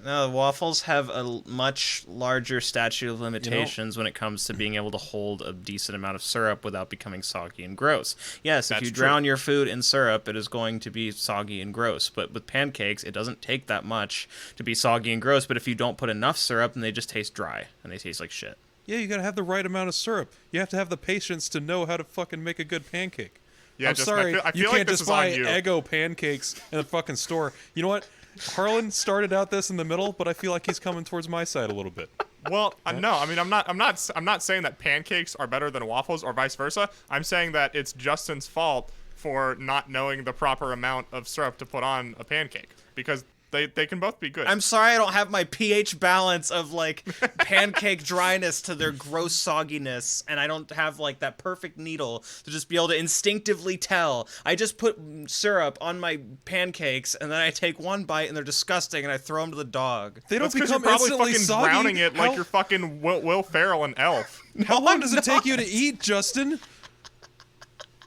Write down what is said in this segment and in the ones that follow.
No, waffles have a much larger statute of limitations when it comes to being able to hold a decent amount of syrup without becoming soggy and gross. Yes, if you drown your food in syrup, it is going to be soggy and gross. But with pancakes, it doesn't take that much to be soggy and gross. But if you don't put enough syrup, then they just taste dry and they taste like shit. Yeah, you gotta have the right amount of syrup. You have to have the patience to know how to fucking make a good pancake. Yeah, I'm sorry, I feel you like can't this just is on buy you. Eggo pancakes in the fucking store. You know what? Harlan started out this in the middle, but I feel like he's coming towards my side a little bit. Well, no, I mean, I'm not saying that pancakes are better than waffles or vice versa. I'm saying that it's Justin's fault for not knowing the proper amount of syrup to put on a pancake, because they can both be good. I'm sorry I don't have my pH balance of, like, pancake dryness to their gross sogginess, and I don't have, like, that perfect needle to just be able to instinctively tell. I just put syrup on my pancakes, and then I take one bite, and they're disgusting, and I throw them to the dog. They don't That's become you're probably instantly fucking soggy. drowning it like you're fucking Will Ferrell and Elf. How long does it take you to eat, Justin?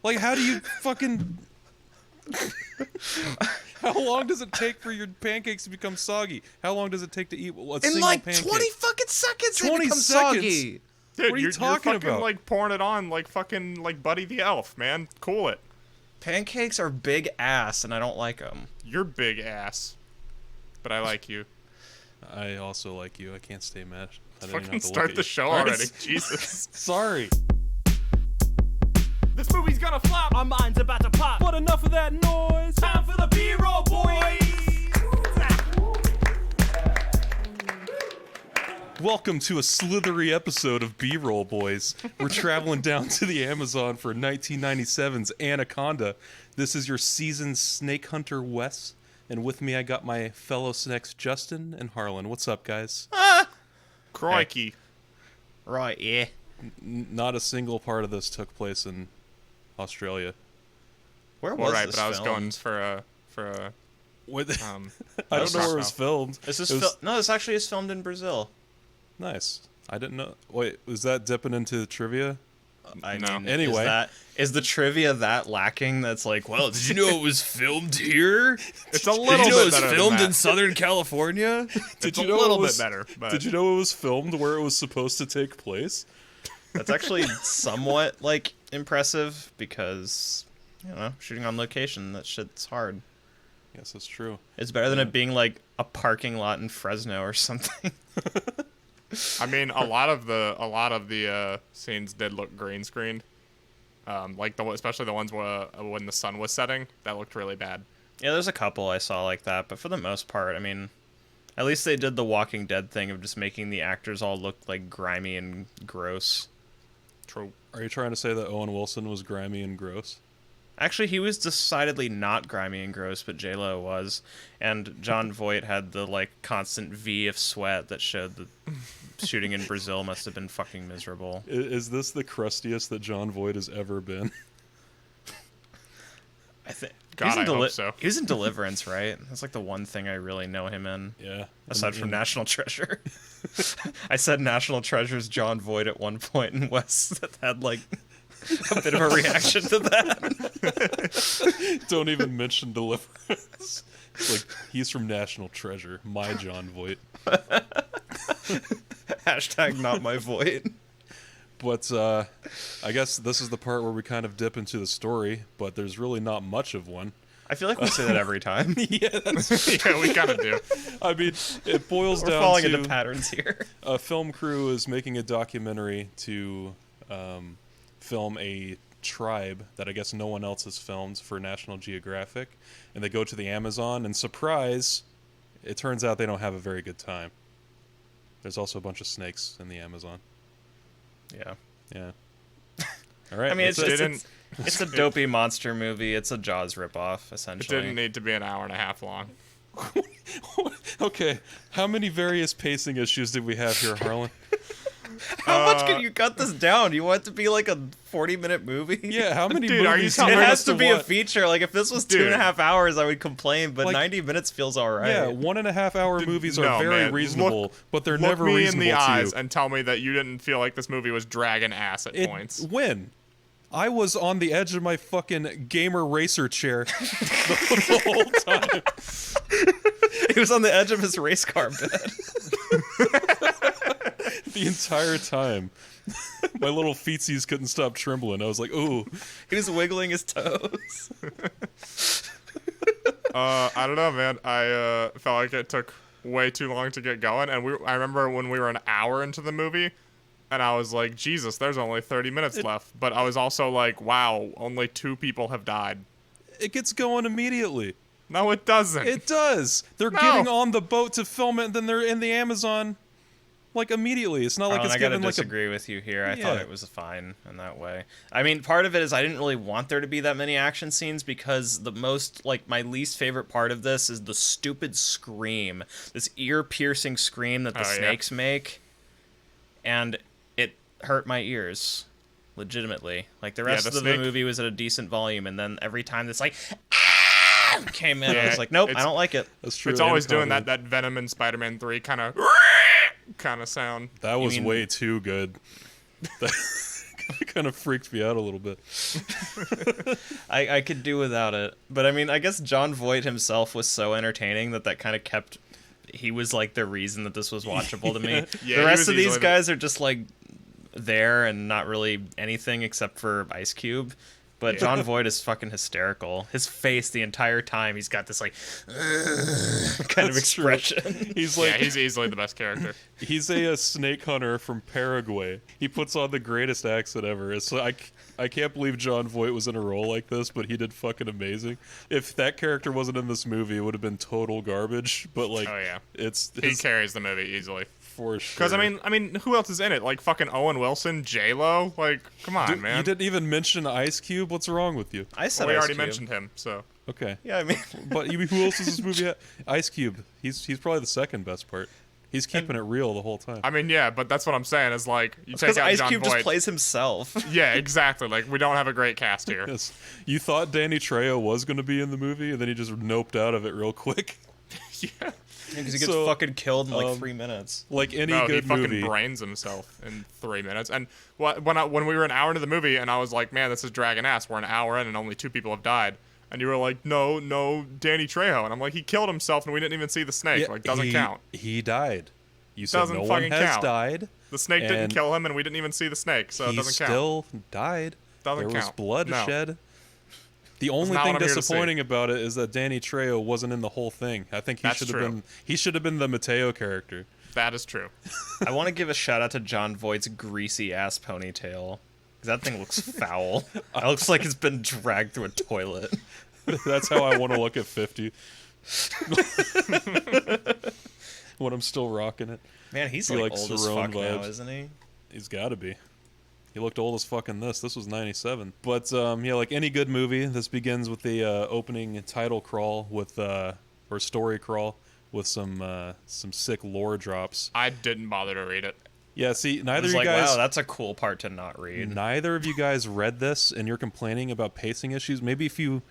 Like, how do you fucking... How long does it take for your pancakes to become soggy? How long does it take to eat a In, single like, pancake? 20 fucking seconds 20 they become seconds? soggy. Dude, What are you you're talking fucking, about? like, pouring it on like fucking, like, Buddy the Elf, man. Cool it. Pancakes are big ass, and I don't like them. You're big ass. But I like you. I also like you. I can't stay mad. I didn't even Fucking have to look start at the you. show All right. already. Jesus. Sorry. This movie's gonna flop. Our minds about to pop. But enough of that noise. Time for the B-roll, boys. Welcome to a slithery episode of B-Roll, boys. We're traveling down to the Amazon for 1997's Anaconda. This is your seasoned snake hunter, Wes. And with me, I got my fellow snakes, Justin and Harlan. What's up, guys? Crikey. Right, yeah. Not a single part of this took place in Australia. Where was Well, right, this but I was filmed? going for a What? um. I don't know not where it was so. filmed. Is this It was- no, this actually is filmed in Brazil. Nice. I didn't know. Wait, was that dipping into trivia? I No. mean, Anyway. is the trivia that lacking? That's like, well, did you know it was filmed here? It's a Did little you know it bit was better than filmed that. in Southern California? It's you a know little it was- bit better. But Did you know it was filmed where it was supposed to take place? That's actually somewhat like impressive because shooting on location, that shit's hard. Yes, that's true. It's better than it being like a parking lot in Fresno or something. I mean, a lot of the scenes did look green screened. Like especially the ones when the sun was setting, that looked really bad. Yeah, there's a couple I saw like that, but for the most part, I mean, at least they did the Walking Dead thing of just making the actors all look like grimy and gross. True. Are you trying to say that Owen Wilson was grimy and gross? Actually, he was decidedly not grimy and gross, but J-Lo was. And John Voight had the, like, constant V of sweat that showed that shooting in Brazil must have been fucking miserable. Is this the crustiest that John Voight has ever been? I think God, I hope so. He was in Deliverance, right? That's, like, the one thing I really know him in. Yeah. Aside from National Treasure. I said National Treasure's John Voight at one point, and Wes had, like, a bit of a reaction to that. Don't even mention Deliverance. It's like, he's from National Treasure. My John Voight. Hashtag not my Voight. But I guess this is the part where we kind of dip into the story, but there's really not much of one. I feel like we say that every time. Yeah, that's Yeah, we kind of do. I mean, it boils We're down falling to into patterns here. a film crew is making a documentary to film a tribe that I guess no one else has filmed for National Geographic, and they go to the Amazon, and surprise, it turns out they don't have a very good time. There's also a bunch of snakes in the Amazon. Yeah. Yeah. All right. I mean, that's it's a dopey monster movie. It's a Jaws ripoff, It essentially. didn't need to be an hour and a half long. Okay, how many various pacing issues did we have here, Harlan? How much can you cut this down? You want it to be like a 40-minute movie? Yeah, how many Dude, are you movies telling It me has to be a what? feature. Like, if this was Dude. 2.5 hours, I would complain, but Like- 90 minutes feels alright. Yeah, 1.5 hour movies are No, very man. reasonable, but they're Look never me in reasonable the to eyes you. and tell me that you didn't feel like this movie was dragging ass at points. When? I was on the edge of my fucking gamer racer chair the whole time. He was on the edge of his race car bed. The entire time. My little feetsies couldn't stop trembling. I was like, ooh. He was wiggling his toes. I don't know, man. I felt like it took way too long to get going, and I remember when we were an hour into the movie, and I was like, Jesus, there's only 30 minutes left. But I was also like, wow, only 2 people have died. It gets going immediately. No, it doesn't. It does. They're getting on the boat to film it, and then they're in the Amazon, like, immediately. It's not like it's I gotta given like a... disagree with you here. I thought it was fine in that way. I mean, part of it is I didn't really want there to be that many action scenes because my least favorite part of this is the stupid scream, this ear-piercing scream that the snakes make, and it hurt my ears, legitimately. Like, the rest of the movie was at a decent volume, and then every time this, like, came in, I was like, nope, I don't like it. That's true. It's always doing that Venom in Spider-Man 3 kind of sound. That was way too good. That kind of freaked me out a little bit. I could do without it. But I mean, I guess John Voight himself was so entertaining that kind of kept... He was like the reason that this was watchable to me. The rest of these guys are just like there and not really anything except for Ice Cube. But John Voight is fucking hysterical. His face the entire time, he's got this like kind of expression. True. He's like, he's easily the best character. He's a snake hunter from Paraguay. He puts on the greatest accent ever. So I can't believe John Voight was in a role like this, but he did fucking amazing. If that character wasn't in this movie, it would have been total garbage. But like, he carries the movie easily. For sure. Because I mean, who else is in it? Like fucking Owen Wilson, J-Lo. Like, come on, man. You didn't even mention Ice Cube. What's wrong with you? I said we Ice already Cube. mentioned him. So okay. Yeah, I mean, but who else is this movie at? Ice Cube. He's probably the second best part. He's keeping it real the whole time. I mean, yeah, but that's what I'm saying is like you take out Ice John Cube Voight. just plays himself. Yeah, exactly. Like we don't have a great cast here. Yes. You thought Danny Trejo was going to be in the movie, and then he just noped out of it real quick. Yeah. Because he gets fucking killed in like 3 minutes. Like any he good fucking movie. brains himself in 3 minutes. And when we were an hour into the movie, and I was like, man, this is dragging ass. We're an hour in, and only 2 people have died. And you were like, no, Danny Trejo. And I'm like, he killed himself, and we didn't even see the snake. Yeah, like, doesn't count. He died. You said Doesn't no one fucking has count. died. The snake didn't kill him, and we didn't even see the snake, so it doesn't count. He still died. Doesn't there was count. blood No. shed. The only not thing what I'm here to disappointing about it is that Danny Trejo wasn't in the whole thing. I think That's he should have true. been. He should have been the Mateo character. That is true. I want to give a shout out to John Voight's greasy ass ponytail. 'Cause that thing looks foul. It looks like it's been dragged through a toilet. That's how I want to look at 50. When I'm still rocking it. Man, he's Be like like old as Cerrone fuck now, vibes. isn't he? He's got to be. He looked old as fuck in this. This was 97. But yeah, like any good movie, this begins with the opening title crawl with or story crawl with some sick lore drops. I didn't bother to read it. Yeah, see, I neither was of you like, guys. wow, that's a cool part to not read. Neither of you guys read this, and you're complaining about pacing issues. Maybe if you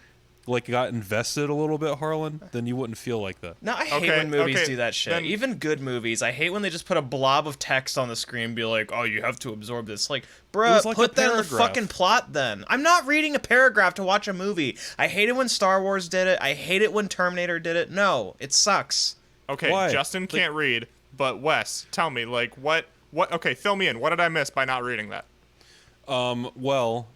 like got invested a little bit, Harlan, then you wouldn't feel like that. No, I hate when movies okay, do that shit. then- Even good movies. I hate when they just put a blob of text on the screen and be like, oh, you have to absorb this. Like, bruh, was like put a that in the paragraph. fucking plot then. I'm not reading a paragraph to watch a movie. I hate it when Star Wars did it. I hate it when Terminator did it. No, it sucks. Okay, Why? Justin can't read, but Wes, tell me, like, what, okay, fill me in. What did I miss by not reading that? Well,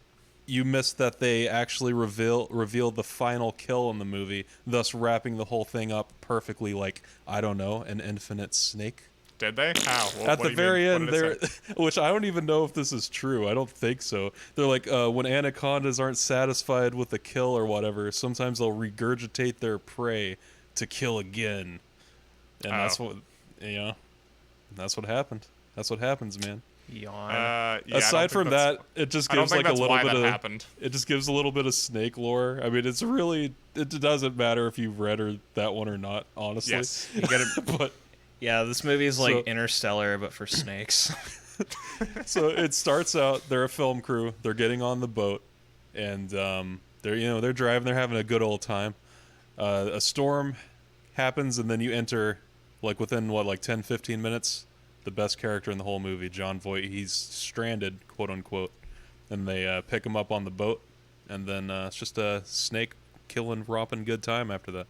you missed that they actually revealed the final kill in the movie, thus wrapping the whole thing up perfectly like, I don't know, an infinite snake. Did they? How? At the very end, there. which I don't even know if this is true. I don't think so. They're like, when anacondas aren't satisfied with a kill or whatever, sometimes they'll regurgitate their prey to kill again. And that's what, that's what happened. That's what happens, man. Yawn. Yeah, Aside from that, it just gives like a little bit of happened. it just gives a little bit of snake lore. I mean, it doesn't matter if you've read that one or not, honestly. Yes. You gotta, But yeah, this movie is like So- Interstellar, but for snakes. so it starts out, they're a film crew, they're getting on the boat, and they're driving, they're having a good old time. A storm happens, and then you enter like within 10-15 minutes, the best character in the whole movie, John Voight. He's stranded, quote unquote, and they pick him up on the boat, and then it's just a snake killing, romping good time after that.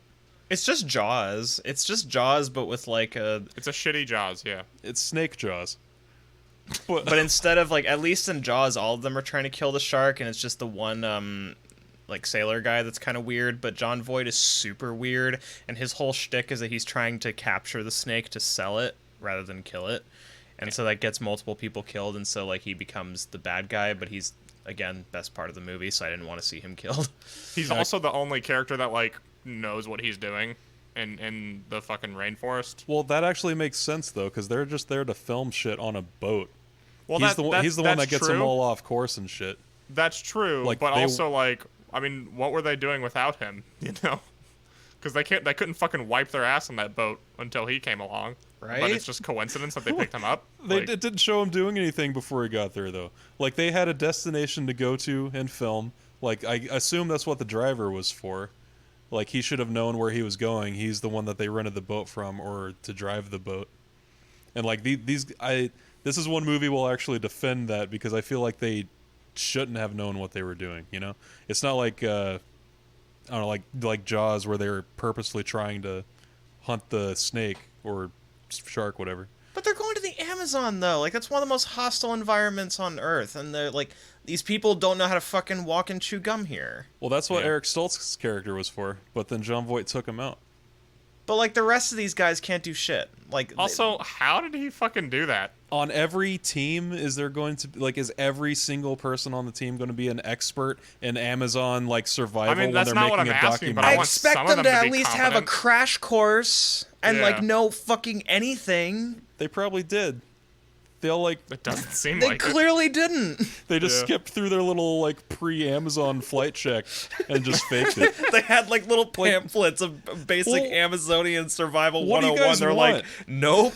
It's just Jaws. It's just Jaws, but with like a... It's a shitty Jaws, yeah. It's snake Jaws. But instead of like, at least in Jaws, all of them are trying to kill the shark, and it's just the one like sailor guy that's kind of weird. But John Voight is super weird, and his whole shtick is that he's trying to capture the snake to sell it rather than kill it, and so that gets multiple people killed, and so like he becomes the bad guy. But he's, again, best part of the movie, so I didn't want to see him killed. He's also the only character that like knows what he's doing in the fucking rainforest. Well, that actually makes sense though, because they're just there to film shit on a boat. Well, he's the one that gets true. them all off course and shit. That's true, Like, but they- also like, I mean, what were they doing without him? You know, because they couldn't fucking wipe their ass on that boat until he came along. Right? But it's just coincidence that they picked him up. It didn't show him doing anything before he got there though. Like they had a destination to go to and film. Like I assume that's what the driver was for. Like he should have known where he was going. He's the one that they rented the boat from, or to drive the boat. And like this is one movie we'll actually defend that, because I feel like they shouldn't have known what they were doing. You know, it's not like I don't know, like Jaws, where they were purposely trying to hunt the snake or shark, whatever. But they're going to the Amazon, though. Like, that's one of the most hostile environments on Earth. And they're like, these people don't know how to fucking walk and chew gum here. Well, that's what Yeah. Eric Stoltz's character was for, but then Jon Voight took him out. But, like, the rest of these guys can't do shit. Like, Also, how did he fucking do that? On every team, is every single person on the team going to be an expert in Amazon like survival I mean, when that's they're not what making I'm a asking, but documentary? I want some expect of them them to to at be least have a competent. crash course and, like, Yeah. know fucking anything. They probably did. They all like It doesn't seem They like it. clearly didn't. they just Yeah. skipped through their little like pre-Amazon flight check and just faked it. They had, like, little pamphlets of basic Well, Amazonian survival what do you 101. guys They're want? like, nope.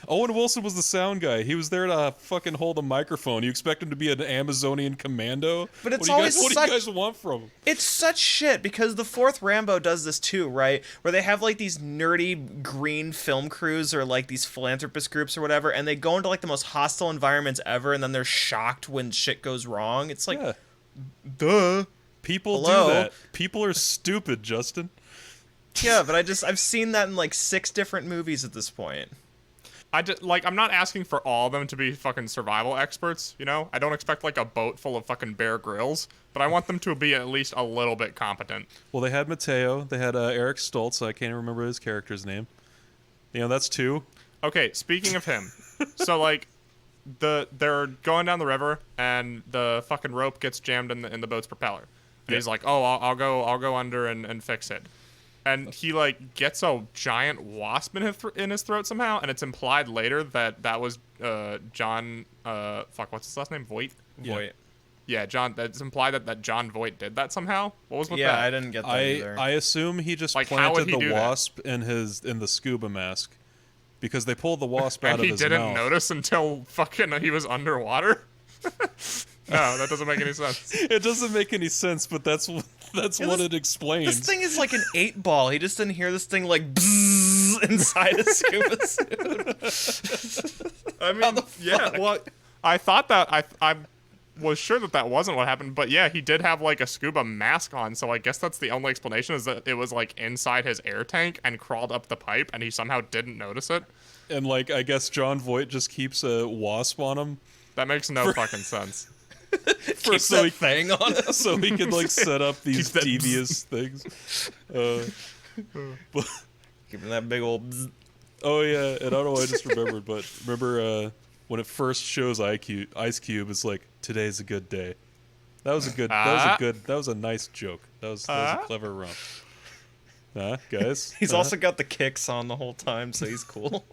Owen Wilson was the sound guy. He was there to fucking hold a microphone. You expect him to be an Amazonian commando? But it's what always do you guys want from him? It's such shit, because the fourth Rambo does this too, right? Where they have like these nerdy green film crews or like these philanthropist groups or whatever, and they go into like the most hostile environments ever, and then they're shocked when shit goes wrong. It's like, Yeah. duh. People Hello? do that. People are stupid, Justin. Yeah, but I've seen that in like 6 different movies at this point. I'm not asking for all of them to be fucking survival experts, you know? I don't expect like a boat full of fucking Bear Grylls, but I want them to be at least a little bit competent. Well, they had Mateo. They had Eric Stoltz. I can't even remember his character's name. You know, that's 2. Okay, speaking of him, so like they're going down the river and the fucking rope gets jammed in the boat's propeller. And Yeah. he's like, "Oh, I'll go under and fix it." And he like gets a giant wasp in his throat somehow, and it's implied later that was John what's his last name? Voight? Voight. Yeah, John. That's implied that John Voight did that somehow. What was with Yeah, that? I didn't get that either. I assume he just Like, how would planted he the do that? wasp in the scuba mask, because they pulled the wasp out And of he his didn't mouth. notice until fucking he was underwater. No, that doesn't make any sense. It doesn't make any sense, but that's what it explains. This thing is like an 8-ball. He just didn't hear this thing like bzzz inside a scuba suit. I mean, yeah. Well, I thought that I was sure that wasn't what happened, but yeah, he did have like a scuba mask on, so I guess that's the only explanation, is that it was like inside his air tank and crawled up the pipe, and he somehow didn't notice it. And like, I guess Jon Voight just keeps a wasp on him That makes no fucking sense. Keep so that he- thing on him. so he could like set up these Keep that devious things. Keeping that big old bzzz. Oh yeah, and I don't know why I just remembered, but remember when it first shows Ice Cube, it's like, today's a good day. That was a nice joke. That was a clever run. Guys? He's also got the kicks on the whole time, so he's cool.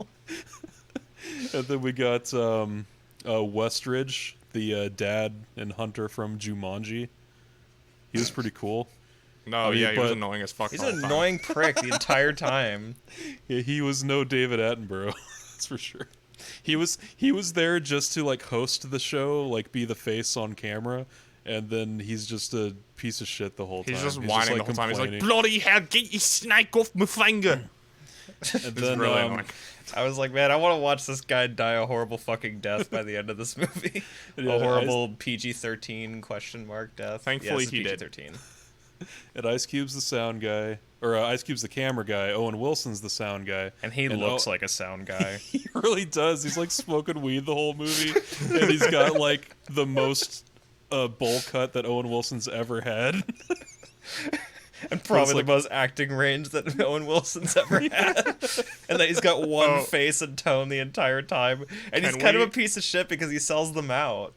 And then we got Westridge, the dad and hunter from Jumanji. He was pretty cool. No, I mean, yeah, he was but- annoying as fuck. He's the whole an time. annoying prick the entire time. Yeah, he was no David Attenborough, that's for sure. He was there just to like host the show, like be the face on camera, and then he's just a piece of shit the whole time. He's just whining like, the whole time. He's like, complaining. bloody hell, get your snake off my finger. And It's then really annoying. I was like, man, I want to watch this guy die a horrible fucking death by the end of this movie. Yeah, A horrible PG-13 ? Death. Thankfully Yes, he did. PG-13. And Ice Cube's the sound guy, or Ice Cube's the camera guy. Owen Wilson's the sound guy, And he looks like a sound guy. He really does. He's like smoking weed the whole movie, and he's got like the most bowl cut that Owen Wilson's ever had. And probably like- the most acting range that Owen Wilson's ever had. And that he's got one face and tone the entire time. And he's kind of a piece of shit because he sells them out.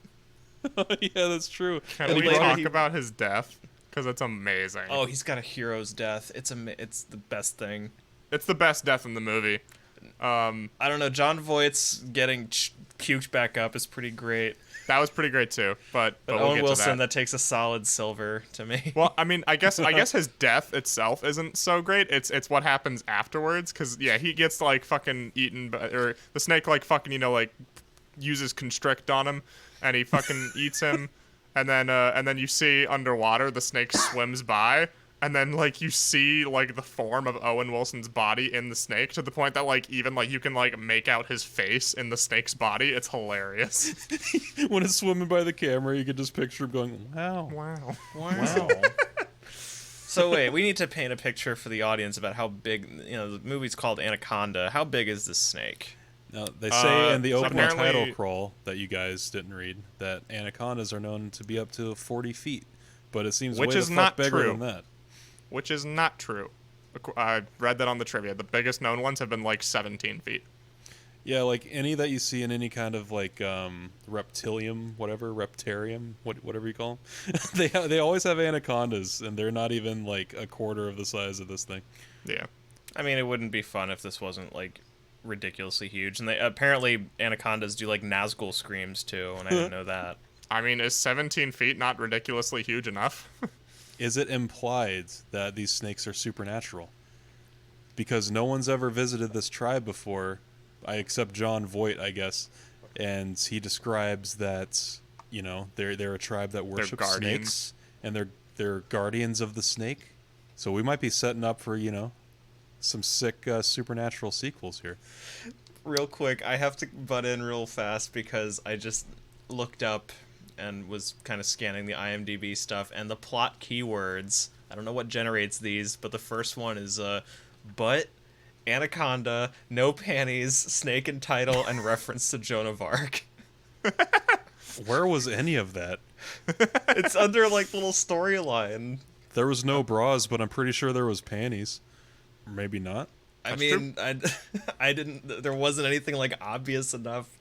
Yeah, that's true. Can we talk about his death? Because it's amazing. Oh, he's got a hero's death. It's the best thing. It's the best death in the movie. I don't know. John Voight's getting puked back up is pretty great. That was pretty great too, but we'll Owen get Wilson, to that. that takes a solid silver to me. Well, I mean, I guess his death itself isn't so great. It's what happens afterwards, because yeah, he gets like fucking eaten, or the snake like fucking like uses constrict on him, and he fucking eats him, and then you see underwater the snake swims by. And then, like, you see, like, the form of Owen Wilson's body in the snake to the point that, like, even, like, you can, like, make out his face in the snake's body. It's hilarious. When it's swimming by the camera, you can just picture him going, wow. Wow. So wait, we need to paint a picture for the audience about how big, the movie's called Anaconda. How big is this snake? Now, they say in the opening apparently- title crawl that you guys didn't read that anacondas are known to be up to 40 feet. But it seems Which way is the not fuck bigger true. than that. Which is not true. I read that on the trivia. The biggest known ones have been, like, 17 feet. Yeah, like any that you see in any kind of like reptilium, reptarium, whatever you call them. They always have anacondas, and they're not even like a quarter of the size of this thing. Yeah. I mean, it wouldn't be fun if this wasn't, like, ridiculously huge. And they apparently anacondas do, like, Nazgul screams, too, and I didn't know that. I mean, is 17 feet not ridiculously huge enough? Is it implied that these snakes are supernatural? Because no one's ever visited this tribe before, except John Voight, I guess, and he describes that they're a tribe that worships guardians. snakes, and they're guardians of the snake. So we might be setting up for some sick supernatural sequels here. Real quick, I have to butt in real fast because I just looked up and was kind of scanning the IMDb stuff, and the plot keywords, I don't know what generates these, but the first one is butt, anaconda, no panties, snake and title, and reference to Joan of Arc. Where was any of that? It's under, like, little storyline. There was no bras, but I'm pretty sure there was panties. Or maybe not. I mean, I didn't, there wasn't anything, like, obvious enough.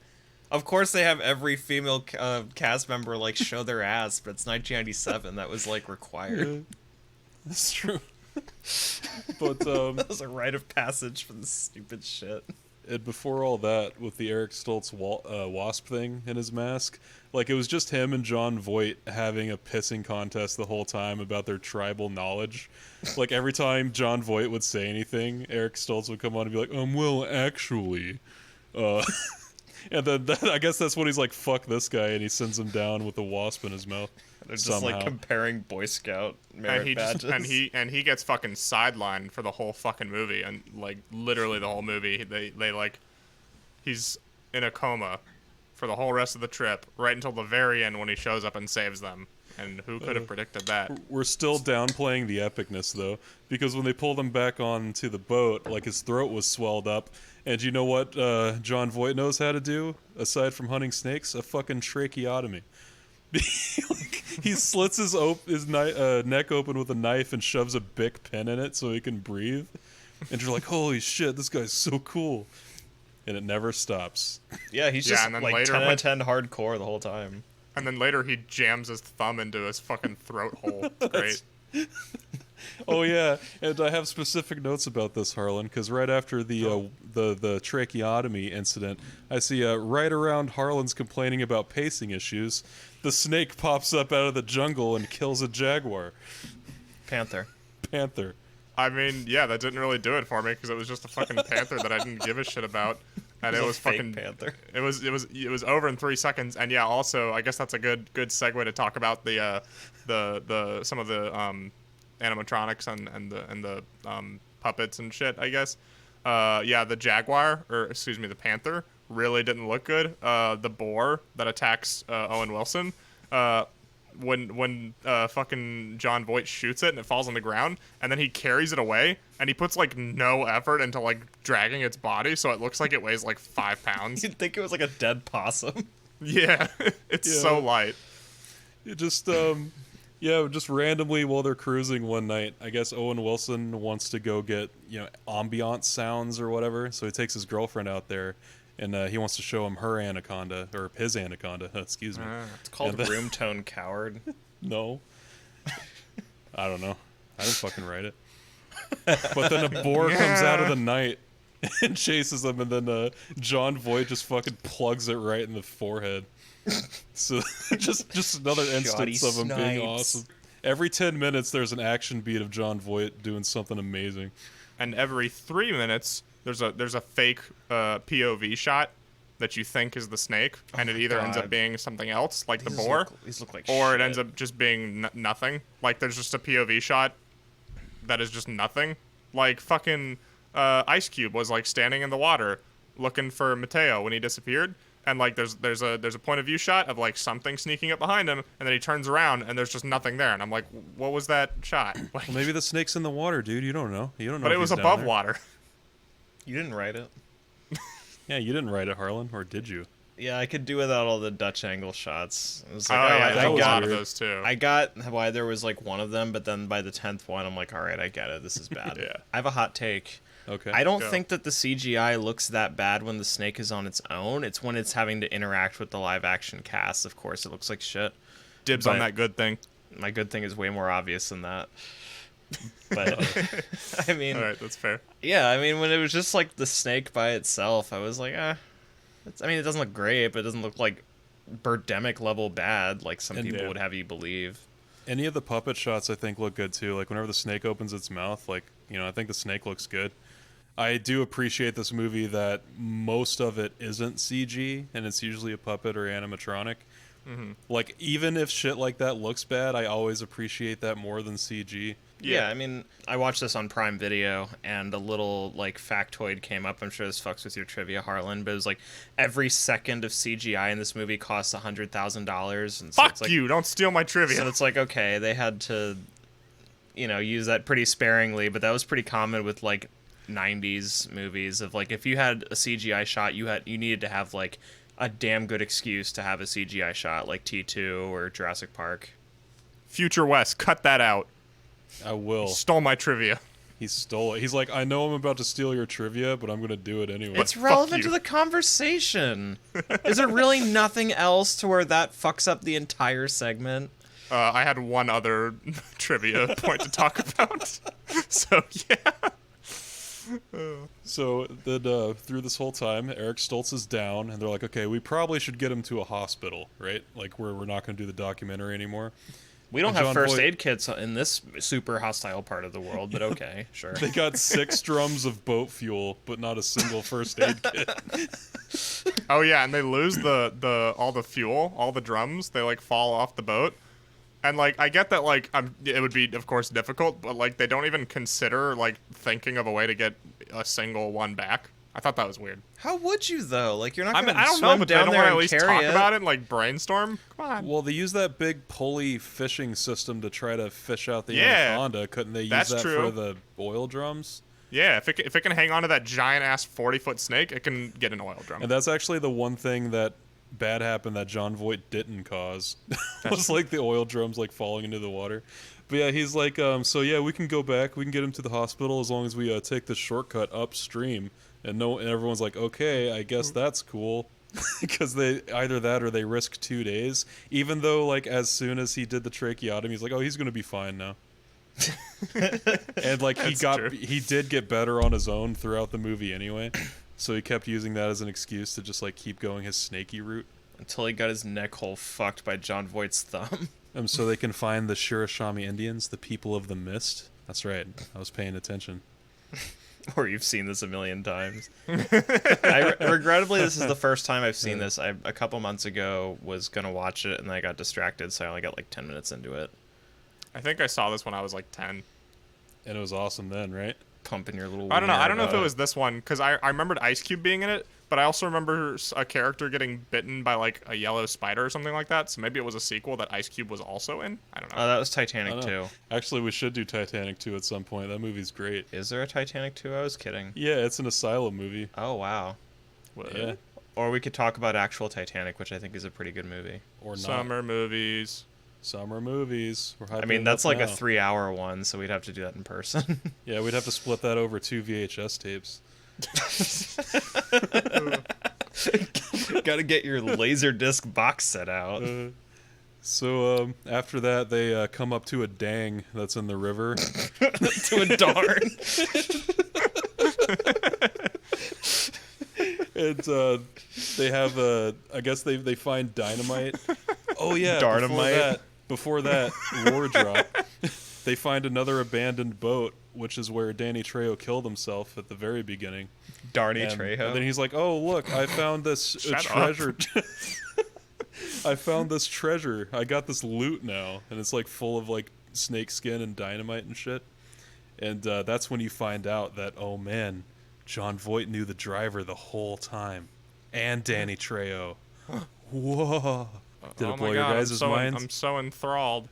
Of course they have every female cast member, like, show their ass, but it's 1997. That was, like, required. That's true. But That was a rite of passage for this stupid shit. and before all that, with the Eric Stoltz wasp thing in his mask, like it was just him and John Voight having a pissing contest the whole time about their tribal knowledge. Like every time John Voight would say anything, Eric Stoltz would come on and be like, well, actually. And then I guess that's when he's like, fuck this guy, and he sends him down with a wasp in his mouth. They're just somehow. like comparing Boy Scout merit badges. And he gets fucking sidelined for the whole fucking movie, and like literally the whole movie. They like he's in a coma for the whole rest of the trip, right until the very end when he shows up and saves them. And who could have predicted that? We're still downplaying the epicness, though, because when they pulled him back onto the boat, like his throat was swelled up. And you know what John Voight knows how to do, aside from hunting snakes? A fucking tracheotomy. He slits his neck open with a knife and shoves a Bic pen in it so he can breathe. And you're like, holy shit, this guy's so cool. And it never stops. Yeah, he's Yeah, just and then like later 10 out when- of 10 hardcore the whole time. And then later he jams his thumb into his fucking throat hole. It's great. Oh yeah, and I have specific notes about this, Harlan, because right after the tracheotomy incident, I see right around Harlan's complaining about pacing issues, the snake pops up out of the jungle and kills a jaguar. Panther. I mean, yeah, that didn't really do it for me because it was just a fucking panther that I didn't give a shit about, and it was fake fucking panther. It was over in 3 seconds, and yeah, also I guess that's a good segue to talk about the some of the animatronics and the puppets and shit. I guess, yeah, the jaguar the panther really didn't look good. The boar that attacks Owen Wilson. when fucking John Voight shoots it and it falls on the ground, and then he carries it away, and he puts like no effort into like dragging its body, so it looks like it weighs like 5 pounds. You'd think it was like a dead possum. Yeah, it's so light. It just just randomly while they're cruising one night, I guess Owen Wilson wants to go get ambiance sounds or whatever, so he takes his girlfriend out there. And he wants to show him her anaconda, or his anaconda, excuse me. It's called Room Tone Coward. No. I don't know. I didn't fucking write it. But then a boar comes out of the night and chases them, and then John Voight just fucking plugs it right in the forehead. So just another instance of him being awesome. Every 10 minutes there's an action beat of John Voight doing something amazing. And every 3 minutes... There's a fake POV shot that you think is the snake, and it either ends up being something else, like the boar, These look like or shit. it ends up just being nothing. Like there's just a POV shot that is just nothing. Like fucking Ice Cube was like standing in the water looking for Mateo when he disappeared, and like there's a point of view shot of like something sneaking up behind him, and then he turns around and there's just nothing there, and I'm like, what was that shot? Like, Well, maybe the snake's in the water, dude. You don't know. but it was above water. You didn't write it. Yeah, you didn't write it, Harlan, or did you? Yeah, I could do without all the Dutch angle shots. It was like, There's a lot of weird. those too. I got why there was like one of them, but then by the 10th one, I'm like, all right, I get it. This is bad. Yeah. I have a hot take. Okay. I don't Go. think that the CGI looks that bad when the snake is on its own. It's when it's having to interact with the live action cast. Of course, it looks like shit. Dibs but- on that good thing. My good thing is way more obvious than that. But I mean, All right, that's fair. yeah, I mean, when it was just like the snake by itself, I was like, I mean, it doesn't look great, but it doesn't look like Birdemic level bad, like some people would have you believe. Any of the puppet shots, I think, look good too. Like whenever the snake opens its mouth, like I think the snake looks good. I do appreciate this movie that most of it isn't CG, and it's usually a puppet or animatronic. Mm-hmm. Like even if shit like that looks bad, I always appreciate that more than CG. Yeah, I mean, I watched this on Prime Video, and a little, like, factoid came up. I'm sure this fucks with your trivia, Harlan, but it was like, every second of CGI in this movie costs $100,000. And so Fuck it's like, you! Don't steal my trivia. So it's like, okay, they had to, use that pretty sparingly, but that was pretty common with, like, 90s movies of, like, if you had a CGI shot, you needed to have, like, a damn good excuse to have a CGI shot, like T2 or Jurassic Park. Future West, cut that out. I will. Stole my trivia. He stole it. He's like, I know I'm about to steal your trivia, but I'm gonna do it anyway. It's fuck relevant you. to the conversation. Is there really nothing else to where that fucks up the entire segment? I had one other trivia point to talk about. So, yeah. So then, through this whole time, Eric Stoltz is down, and they're like, okay, we probably should get him to a hospital, right? Like, we're not going to do the documentary anymore. We don't And have John first Voight- aid kits in this super hostile part of the world, but okay, sure. They got 6 drums of boat fuel, but not a single first aid kit. Oh, yeah, and they lose all the fuel, all the drums. They, like, fall off the boat. And, like, I get that, like, it would be, of course, difficult, but, like, they don't even consider, like, thinking of a way to get a single one back. I thought that was weird. How would you though? Like you're not I going mean, to I don't know, swim but they down don't there want to at and least carry talk about it and, like, brainstorm? Come on. Well, they use that big pulley fishing system to try to fish out the Yeah, Anaconda. Couldn't they use that's that true. for the oil drums? Yeah, if it can hang on to that giant-ass 40-foot snake, it can get an oil drum. And that's actually the one thing that bad happened that John Voight didn't cause. Was like the oil drums like falling into the water. But yeah, he's like, so yeah, we can go back. We can get him to the hospital as long as we take the shortcut upstream. And everyone's like, okay, I guess that's cool. Because they either that or they risk 2 days. Even though, like, as soon as he did the tracheotomy, he's like, oh, he's gonna be fine now. And like he did get better on his own throughout the movie anyway. So he kept using that as an excuse to just like keep going his snaky route. until he got his neck hole fucked by John Voight's thumb. So they can find the Shirashami Indians, the people of the mist. That's right. I was paying attention. Or you've seen this a million times. Regrettably, this is the first time I've seen this. I a couple months ago was gonna watch it, and then I got distracted, so I only got like 10 minutes into it. I think I saw this when I was like 10. And it was awesome then, right? Pumping your little. I don't know. I wiener don't know if it about was this one because I remembered Ice Cube being in it, but I also remember a character getting bitten by like a yellow spider or something like that. So maybe it was a sequel that Ice Cube was also in. I don't know. Oh, that was Titanic 2. Actually, we should do Titanic 2 at some point. That movie's great. Is there a Titanic 2? I was kidding. Yeah, it's an asylum movie. Oh, wow. Yeah. Or we could talk about actual Titanic, which I think is a pretty good movie. Or not. Summer movies. We're I mean, that's like a 3-hour one, so we'd have to do that in person. Yeah, we'd have to split that over 2 VHS tapes. Gotta get your Laserdisc box set out. So after that, they come up to a dang that's in the river. To a darn. And they have I guess they find dynamite. Oh yeah, Darnamite. Before that war drop, they find another abandoned boat, which is where Danny Trejo killed himself at the very beginning. Darny And Trejo. then he's like, "Oh look, I found this treasure. I found this treasure. I got this loot now, and it's like full of like snake skin and dynamite and shit." And that's when you find out that, oh man, John Voight knew the driver the whole time, and Danny Trejo. Whoa! Did it blow your guys' minds? I'm so enthralled.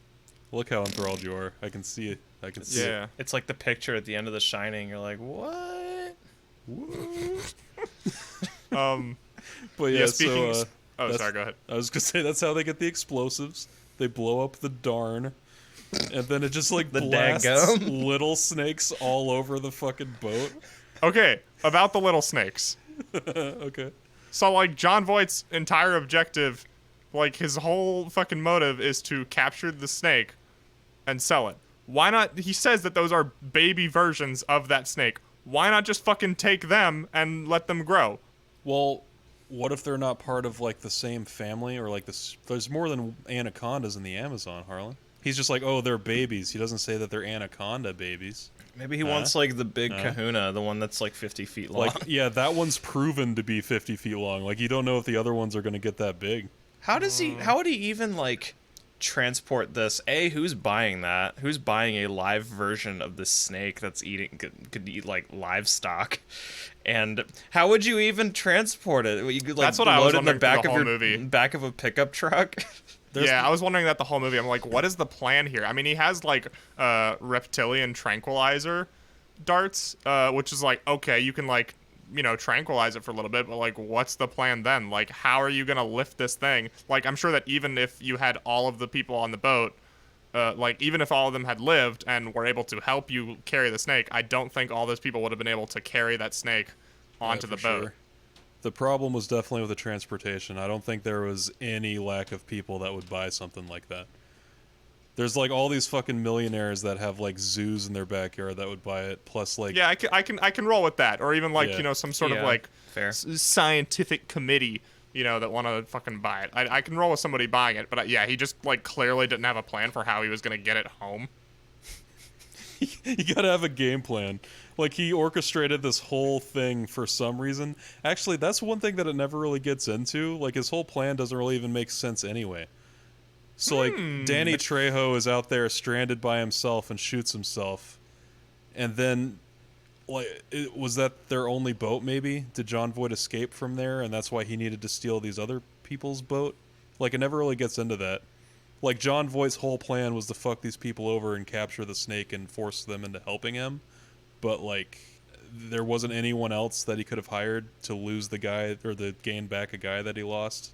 Look how enthralled you are. I can see it. I can see it. Yeah. It's like the picture at the end of The Shining. You're like, what? But yeah, speaking. so Sorry. Go ahead. I was gonna say that's how they get the explosives. They blow up the darn, and then it just like The blasts daggum. little snakes all over the fucking boat. Okay, about the little snakes. Okay. So like John Voight's entire objective, like his whole fucking motive is to capture the snake and sell it. Why not? He says that those are baby versions of that snake. Why not just fucking take them and let them grow? Well, what if they're not part of like the same family or like this? There's more than anacondas in the Amazon, Harlan. He's just like, oh, they're babies. He doesn't say that they're anaconda babies. Maybe he wants like the big kahuna, the one that's like 50 feet long. Like, yeah, that one's proven to be 50 feet long. Like, you don't know if the other ones are going to get that big. How would he even like transport this? Who's buying that? Who's buying a live version of this snake that's could eat like livestock? And how would you even transport it? You could like That's what I was load it in the wondering back through of the your whole movie. back of a pickup truck. Yeah, I was wondering that the whole movie. I'm like, what is the plan here? I mean, he has like reptilian tranquilizer darts, which is like, okay, you can like, tranquilize it for a little bit, but like, what's the plan then? Like, how are you gonna lift this thing? Like, I'm sure that even if you had all of the people on the boat, like even if all of them had lived and were able to help you carry the snake, I don't think all those people would have been able to carry that snake onto the boat. Sure. The problem was definitely with the transportation. I don't think there was any lack of people that would buy something like that. There's like all these fucking millionaires that have like zoos in their backyard that would buy it. Plus, like, yeah, I can roll with that, or even like some sort of like fair scientific committee, that want to fucking buy it. I can roll with somebody buying it, but yeah, he just like clearly didn't have a plan for how he was gonna get it home. You gotta have a game plan. Like, he orchestrated this whole thing for some reason. Actually, that's one thing that it never really gets into. Like, his whole plan doesn't really even make sense anyway. So, like, Danny Trejo is out there stranded by himself and shoots himself. And then, like, was that their only boat, maybe? Did John Voight escape from there, and that's why he needed to steal these other people's boat? Like, it never really gets into that. Like, John Voight's whole plan was to fuck these people over and capture the snake and force them into helping him. But, like, there wasn't anyone else that he could have hired to lose the guy, or to gain back a guy that he lost.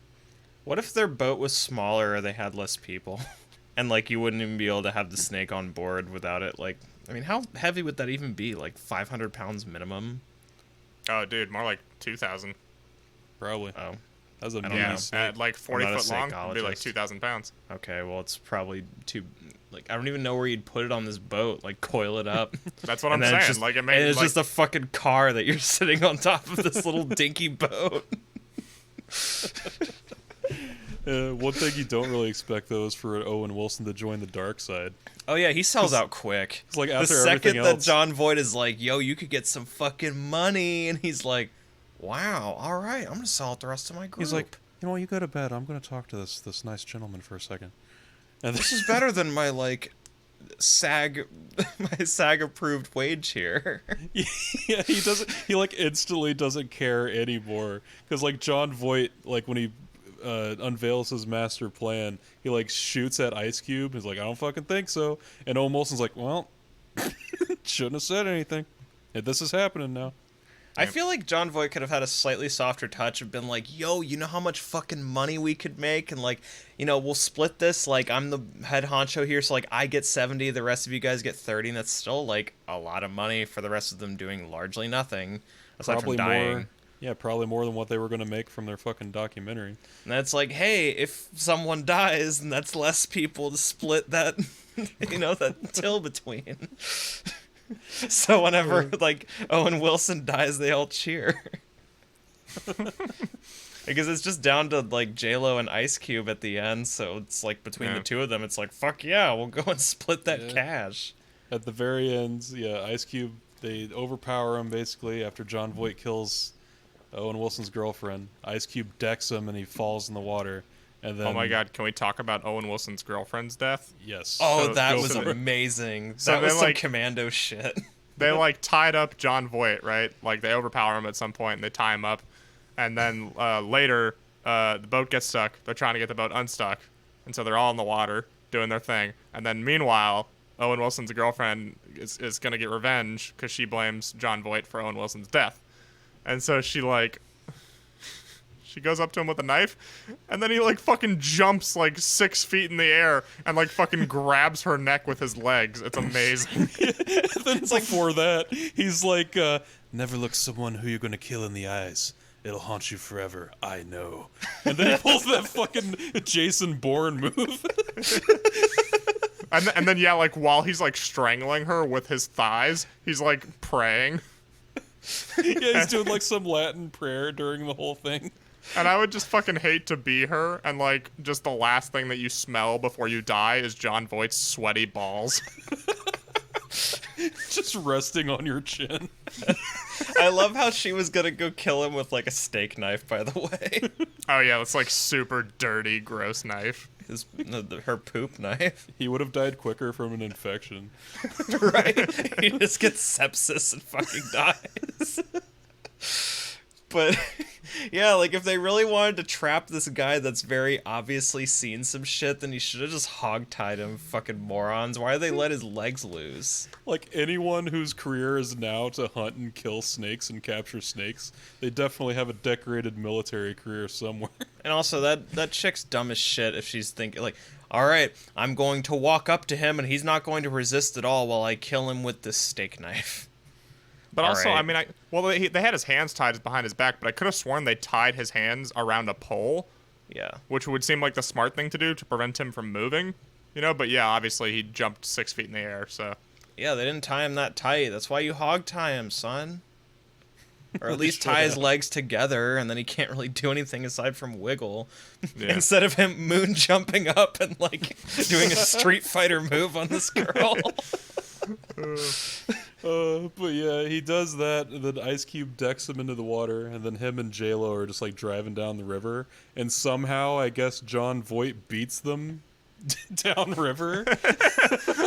What if their boat was smaller or they had less people? And, like, you wouldn't even be able to have the snake on board without it, like... I mean, how heavy would that even be? Like, 500 pounds minimum? Oh, dude, more like 2,000. Probably. Oh. That was a Yeah. mini snake. At like 40 I'm not a foot long, it'd be like snakeologist. 2,000 pounds. Okay, well, it's probably too... Like, I don't even know where you'd put it on this boat. Like, coil it up. That's what And I'm then saying. it's just, Like, it and made it's like, just a fucking car that you're sitting on top of this little dinky boat. One thing you don't really expect, though, is for Owen Wilson to join the dark side. Oh, yeah, he sells out quick. It's like The after second everything that else. John Voight is like, yo, you could get some fucking money, and he's like, wow, all right, I'm going to sell out the rest of my group. He's like, you know what, you go to bed. I'm going to talk to this nice gentleman for a second. And this is better than my, like, my SAG approved wage here. Yeah, he doesn't. He like instantly doesn't care anymore because like John Voight, like when he unveils his master plan, he like shoots at Ice Cube. He's like, I don't fucking think so. And Owen Wilson's like, well, shouldn't have said anything. And this is happening now. I feel like John Voight could have had a slightly softer touch and been like, yo, you know how much fucking money we could make? And like, you know, we'll split this. Like, I'm the head honcho here, so like I get 70, the rest of you guys get 30, and that's still like a lot of money for the rest of them doing largely nothing aside from dying. More. Yeah, probably more than what they were going to make from their fucking documentary. And that's like, hey, if someone dies, then that's less people to split that, you know, that till between. So whenever, like, Owen Wilson dies, they all cheer. Because it's just down to, like, J-Lo and Ice Cube at the end, so it's, like, between the two of them, it's like, fuck yeah, we'll go and split that cash. At the very end, yeah, Ice Cube, they overpower him, basically, after John Voight kills Owen Wilson's girlfriend. Ice Cube decks him, and he falls in the water. And then, oh my god, can we talk about Owen Wilson's girlfriend's death? Yes. Oh, So that go was for it. amazing. So That was then, some like- commando shit. They like tied up John Voight, right? Like they overpower him at some point and they tie him up, and then later the boat gets stuck. They're trying to get the boat unstuck, and so they're all in the water doing their thing. And then meanwhile, Owen Wilson's girlfriend is gonna get revenge because she blames John Voight for Owen Wilson's death, and so she goes up to him with a knife, and then he like fucking jumps like 6 feet in the air and like fucking grabs her neck with his legs. It's amazing. Then before that, he's like, never look someone who you're going to kill in the eyes. It'll haunt you forever. I know. And then he pulls that fucking Jason Bourne move. And then, yeah, like, while he's, like, strangling her with his thighs, he's, like, praying. Yeah, he's doing, like, some Latin prayer during the whole thing. And I would just fucking hate to be her, and, like, just the last thing that you smell before you die is John Voight's sweaty balls. Just resting on your chin. I love how she was gonna go kill him with, like, a steak knife, by the way. Oh, yeah, it's, like, super dirty, gross knife. Her poop knife. He would have died quicker from an infection. Right? He just gets sepsis and fucking dies. But, yeah, like, if they really wanted to trap this guy that's very obviously seen some shit, then he should have just hogtied him, fucking morons. Why did they let his legs loose? Like, anyone whose career is now to hunt and kill snakes and capture snakes, they definitely have a decorated military career somewhere. And also, that chick's dumb as shit if she's thinking, like, alright, I'm going to walk up to him and he's not going to resist at all while I kill him with this steak knife. But also, right. I mean, they had his hands tied behind his back, but I could have sworn they tied his hands around a pole, Yeah. which would seem like the smart thing to do to prevent him from moving, you know? But yeah, obviously he jumped 6 feet in the air, so... Yeah, they didn't tie him that tight. That's why you hog tie him, son. Or at least tie his legs together, and then he can't really do anything aside from wiggle. Yeah. Instead of him moon jumping up and, like, doing a Street Fighter move on this girl. But yeah, he does that, and then Ice Cube decks him into the water, and then him and J-Lo are just like driving down the river, and somehow, I guess, John Voight beats them downriver.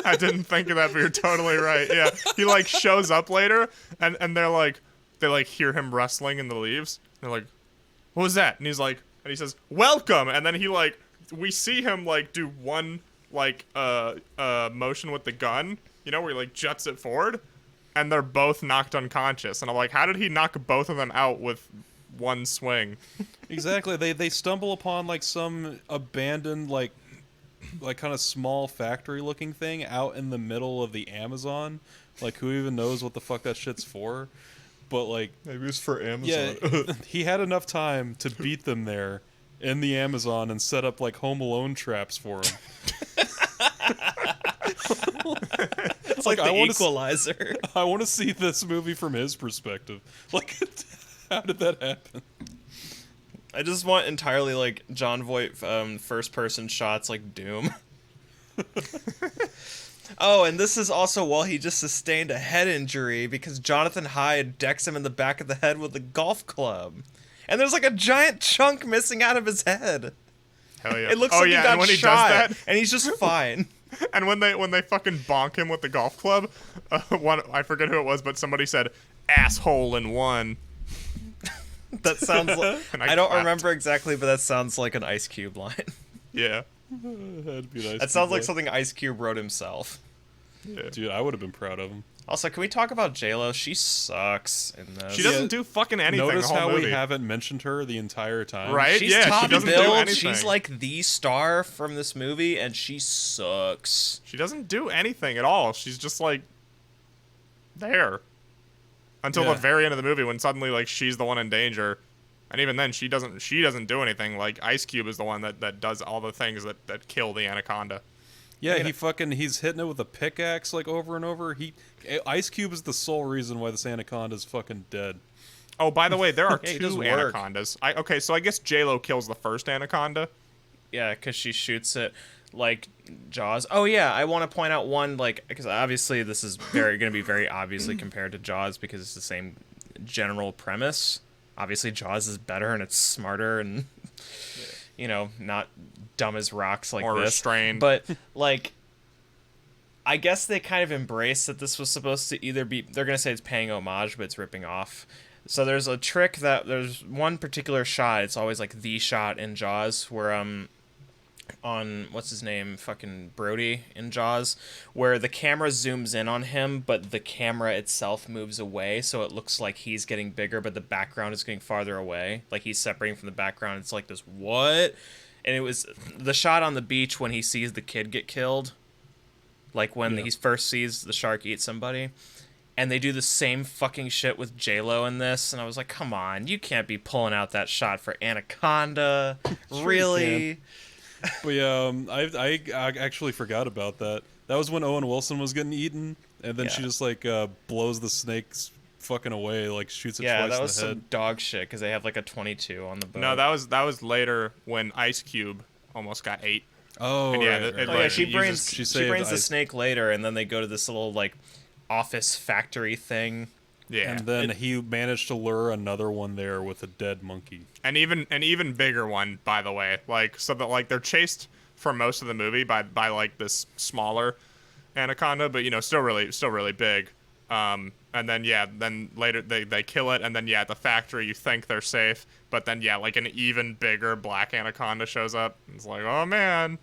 I didn't think of that, but you're totally right. Yeah, he like shows up later, and they hear him rustling in the leaves. They're like, "What was that?" And he's like, and he says, "Welcome." And then we see him like do one motion with the gun, you know, where he like juts it forward, and they're both knocked unconscious. And I'm like, how did he knock both of them out with one swing? Exactly. They stumble upon like some abandoned like kind of small factory looking thing out in the middle of the Amazon. Like, who even knows what the fuck that shit's for? But like, Maybe it's for Amazon. yeah, he had enough time to beat them there in the Amazon and set up like Home Alone traps for him. It's like the Equalizer. I want to see this movie from his perspective. Like, how did that happen? I just want entirely, like, John Voight first-person shots like Doom. Oh, and this is also while he just sustained a head injury because Jonathan Hyde decks him in the back of the head with a golf club. And there's, like, a giant chunk missing out of his head. Hell yeah! It looks like he got and when shot, he does that, and he's just fine. And when they fucking bonk him with the golf club, I forget who it was, but somebody said asshole in one. That sounds like And I don't clapped. remember exactly, but that sounds like an Ice Cube line. Yeah. That'd be nice. That sounds like something Ice Cube wrote himself. Yeah. Dude, I would have been proud of him. Also, can we talk about J-Lo? She sucks in this. She doesn't do fucking anything. Notice the whole how movie. we haven't mentioned her the entire time. Right? She's Yeah, she top doesn't do billed. anything. She's like the star from this movie, and she sucks. She doesn't do anything at all. She's just like there until Yeah. the very end of the movie when suddenly like she's the one in danger, and even then she doesn't do anything. Like Ice Cube is the one that does all the things that kill the Anaconda. Yeah, he's hitting it with a pickaxe like over and over. Ice Cube is the sole reason why this anaconda's fucking dead. Oh, by the way, there are Yeah, he does two work. anacondas. Okay, so I guess J-Lo kills the first anaconda. Yeah, because she shoots it like Jaws. Oh yeah, I want to point out one because obviously this is going to be very obviously compared to Jaws because it's the same general premise. Obviously, Jaws is better and it's smarter and not dumb as rocks like Or this. restrained. But I guess they kind of embrace that this was supposed to either be. They're gonna say it's paying homage, but it's ripping off. So there's a trick there's one particular shot. It's always like the shot in Jaws where on what's his name, fucking Brody in Jaws, where the camera zooms in on him, but the camera itself moves away, so it looks like he's getting bigger, but the background is getting farther away. Like he's separating from the background. It's like this what? And it was the shot on the beach when he sees the kid get killed, like when he first sees the shark eat somebody. And they do the same fucking shit with J-Lo in this, and I was like, come on, you can't be pulling out that shot for Anaconda, really? But yeah, I actually forgot about that. That was when Owen Wilson was getting eaten, and then she just like blows the snake's fucking away, like shoots it Yeah, twice that in was the some head. dog shit because they have like a 22 on the boat. No, that was later when Ice Cube almost got ate. Oh, And yeah, right, it- right, it, Oh right. yeah, like, she uses- brings she she saved brings the Ice- snake later, and then they go to this little like office factory thing. Yeah, And then he managed to lure another one there with a dead monkey. an even bigger one, by the way. Like so that like they're chased for most of the movie by like this smaller anaconda, but still really big. And then later they kill it, and then at the factory you think they're safe, but then like an even bigger black anaconda shows up. It's like, oh man.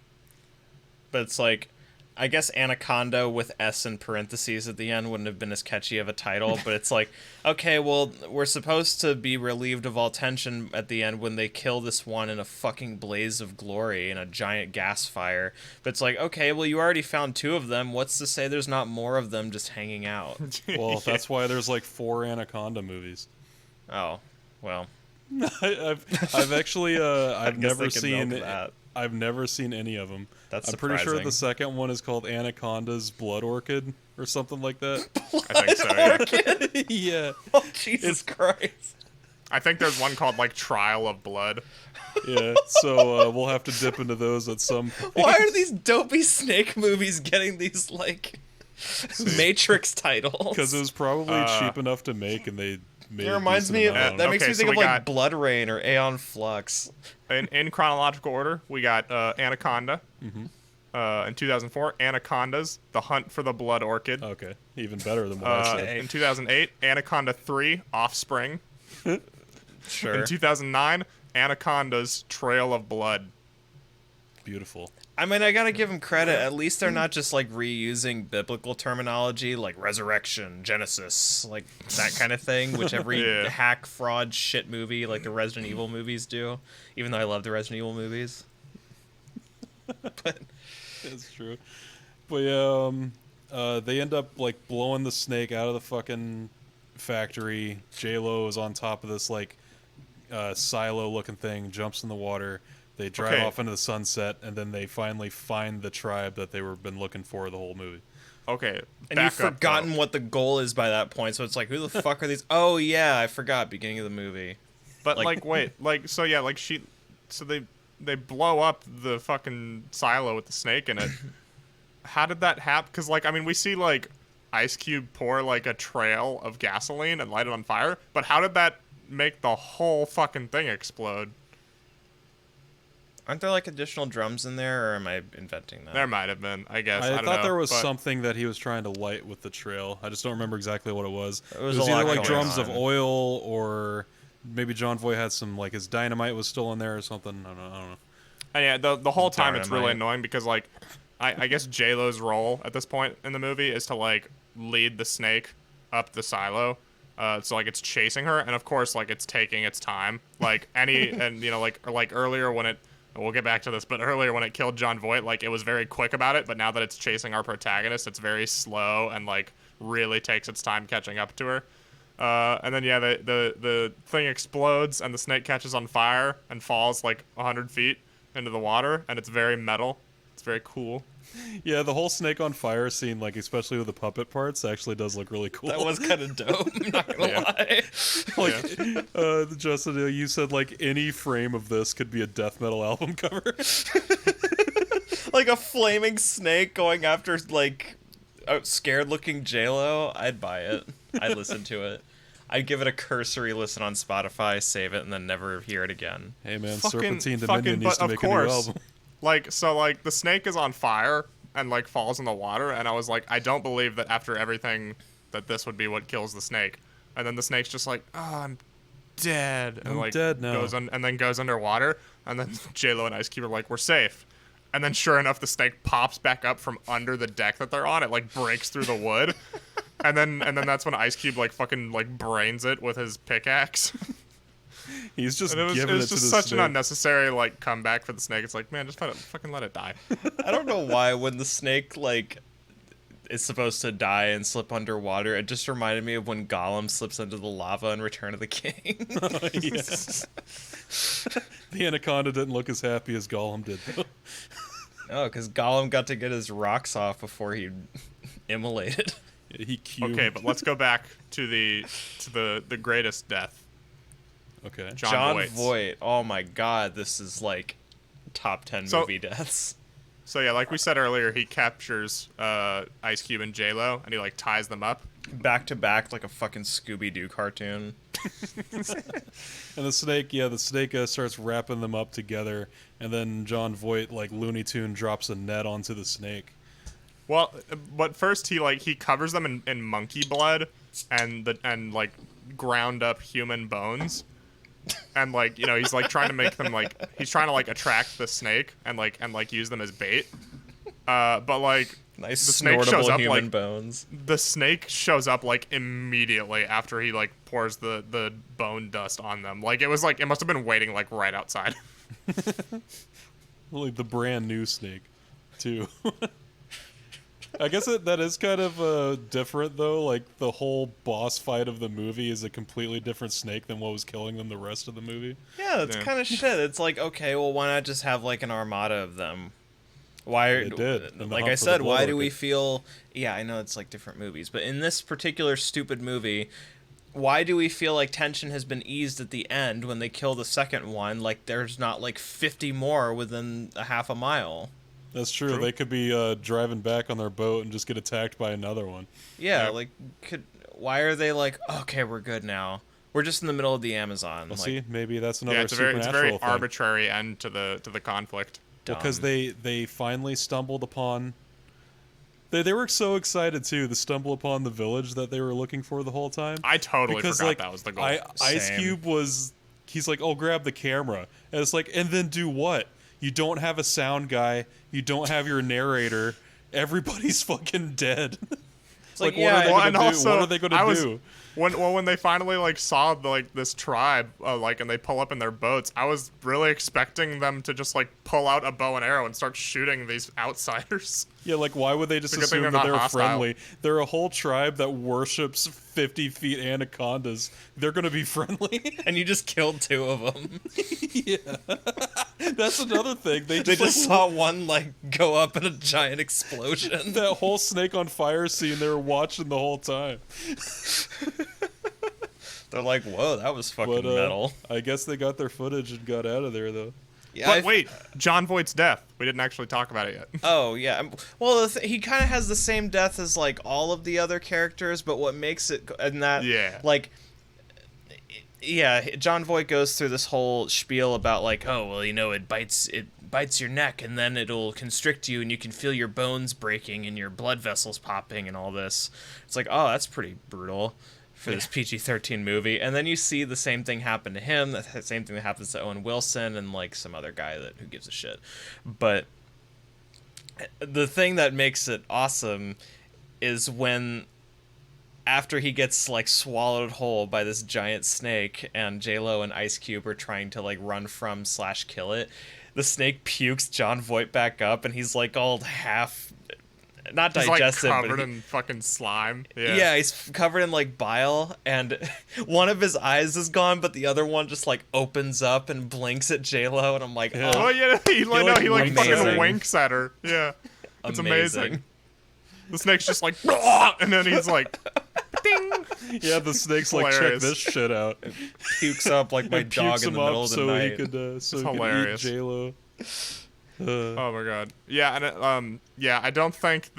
But it's like, I guess Anaconda with S in parentheses at the end wouldn't have been as catchy of a title, but it's like, okay, well, we're supposed to be relieved of all tension at the end when they kill this one in a fucking blaze of glory in a giant gas fire. But it's like, okay, well, you already found 2 of them. What's to say there's not more of them just hanging out? Well, that's why there's like 4 Anaconda movies. Oh, well. I've actually I've guess never they could seen milk that. I've never seen any of them. That's I'm pretty sure surprising. the second one is called Anaconda's Blood Orchid or something like that. I think so. Yeah. Yeah. Oh, Jesus Christ. I think there's one called like Trial of Blood. Yeah. So we'll have to dip into those at some point. Why are these dopey snake movies getting these, like, Matrix titles? Because it was probably cheap enough to make, and they made. It reminds me of that makes Okay, me so think of we like got- Blood Rain or Aeon Flux. In chronological order, we got Anaconda. In 2004, Anacondas: The Hunt for the Blood Orchid. Okay, even better than what I said. In 2008, Anaconda 3: Offspring. Sure. In 2009, Anaconda's Trail of Blood. Beautiful. I mean, I gotta give them credit. At least they're not just like reusing biblical terminology like resurrection, Genesis, like that kind of thing, which every Yeah. hack, fraud, shit movie like the Resident Evil movies do. Even though I love the Resident Evil movies. But That's true. But yeah, they end up like blowing the snake out of the fucking factory. J-Lo is on top of this like silo-looking thing, jumps in the water. They drive Okay. off into the sunset, and then they finally find the tribe that they were been looking for the whole movie. Okay, and back you've up, forgotten though. what the goal is by that point, so it's like, who the fuck are these? Oh yeah, I forgot. Beginning of the movie. But like- wait, so they blow up the fucking silo with the snake in it. How did that happen? Because we see like Ice Cube pour like a trail of gasoline and light it on fire, but how did that make the whole fucking thing explode? Aren't there like additional drums in there, or am I inventing that? There might have been, I guess. I I don't thought know, there was but something that he was trying to light with the trail. I just don't remember exactly what it was. It was It was a lot either like going drums on. of oil, or maybe John Voight had some, like, his dynamite was still in there or something. I don't know. And yeah, the whole time it's really Dynamite. annoying because like, I guess J-Lo's role at this point in the movie is to like lead the snake up the silo. So like it's chasing her, and of course like it's taking its time. Like and you know like earlier when it, we'll get back to this, but earlier when it killed John Voight, like it was very quick about it. But now that it's chasing our protagonist, it's very slow and like really takes its time catching up to her. And then yeah, the thing explodes and the snake catches on fire and falls like 100 feet into the water, and it's very metal. It's very cool. Yeah, the whole snake on fire scene, like especially with the puppet parts, actually does look really cool. That was kind of dope. I'm not gonna Yeah. lie. Like, Justin, you said like any frame of this could be a death metal album cover. Like a flaming snake going after like a scared-looking J-Lo. I'd buy it. I'd listen to it. I'd give it a cursory listen on Spotify, save it, and then never hear it again. Hey man, Fucking- Serpentine fucking- Dominion needs but to of make a new course. album. Like, so, like, the snake is on fire and, like, falls in the water, and I was like, I don't believe that after everything that this would be what kills the snake. And then the snake's just like, oh, I'm dead. And, I'm like, dead now. and then goes underwater, and then J-Lo and Ice Cube are like, we're safe. And then sure enough, the snake pops back up from under the deck that they're on. It, like, breaks through the wood. And then that's when Ice Cube, like, fucking, like, brains it with his pickaxe. He's just And it giving was it to just the such snake. an unnecessary like comeback for the snake. It's like, man, just fucking let it die. I don't know why when the snake like is supposed to die and slip underwater, it just reminded me of when Gollum slips into the lava in Return of the King. Yes. The Anaconda didn't look as happy as Gollum did, though. Oh, because Gollum got to get his rocks off before he immolated. He cubed. Okay, but let's go back to the greatest death. Okay. John Voight's. Voight. Oh my God, this is like top 10 So- movie deaths. So yeah, like we said earlier, he captures Ice Cube and J-Lo, and he like ties them up. Back to back like a fucking Scooby-Doo cartoon. And the snake starts wrapping them up together, and then John Voight, like Looney Tune, drops a net onto the snake. Well, but first he covers them in monkey blood and like ground up human bones. And like, you know, he's like trying to make them like he's trying to like attract the snake and use them as bait. But like Nice the snake shows snortable up human like bones. the snake shows up like immediately after he like pours the bone dust on them. Like it was like it must have been waiting like right outside. Like the brand new snake, too. I guess that is kind of different, though. Like, the whole boss fight of the movie is a completely different snake than what was killing them the rest of the movie. Yeah, that's Yeah. kind of shit. It's like, okay, well, why not just have like an armada of them? Why? They did, in the Like Hunt I for the said, why Blood do we Orchid. feel? Yeah, I know it's like different movies, but in this particular stupid movie, why do we feel like tension has been eased at the end when they kill the second one? Like there's not like 50 more within a half a mile. That's true. True. They could be driving back on their boat and just get attacked by another one. Yeah, Yeah. like why are they like, okay, we're good now? We're just in the middle of the Amazon. Well, like, see, maybe that's another Yeah, it's a very supernatural thing. arbitrary end to the conflict. Because dumb. they finally stumbled upon. They were so excited too to stumble upon the village that they were looking for the whole time. I totally Because forgot like that was the goal. Ice Same. Cube he's like, oh, grab the camera, and it's like, and then do what? You don't have a sound guy. You don't have your narrator. Everybody's fucking dead. It's like, what yeah, are they Well, gonna and do? also, What are they gonna do? When they finally like saw like this tribe and they pull up in their boats, I was really expecting them to just like pull out a bow and arrow and start shooting these outsiders. Yeah, like why would they just It's a good thing assume they're that not they're hostile. friendly? They're a whole tribe that worships 50 feet anacondas. They're gonna be friendly. and you just killed two of them. That's another thing. They They just, just saw one like go up in a giant explosion. that whole snake on fire scene. They were watching the whole time. They're like, whoa, that was fucking But metal. I guess they got their footage and got out of there though. Yeah, But wait, John Voight's death. We didn't actually talk about it yet. Oh yeah. Well, he kind of has the same death as like all of the other characters, but what makes it and that Yeah. like. Yeah, John Voight goes through this whole spiel about like, oh well, you know, it bites, it bites your neck, and then it'll constrict you, and you can feel your bones breaking and your blood vessels popping and all this. It's like, oh, that's pretty brutal for this PG-13 movie. And then you see the same thing happen to him, the same thing that happens to Owen Wilson and like some other guy who gives a shit. But the thing that makes it awesome is when, after he gets like swallowed whole by this giant snake and J-Lo and Ice Cube are trying to like run from / kill it, the snake pukes John Voight back up, and he's like all half, not digested, like covered but in fucking slime. Yeah, he's covered in like bile, and one of his eyes is gone, but the other one just like opens up and blinks at J-Lo, and I'm like, Yeah. Oh yeah, he like fucking amazing. winks at her. Yeah, it's amazing. The snake's just like, and then he's like, ding. Yeah, the snake's like, check Hilarious. this shit out. Pukes up like my It dog pukes in the him middle up of the so night. he could so he could eat hilarious. J-Lo. Oh my god. Yeah, and yeah, I don't think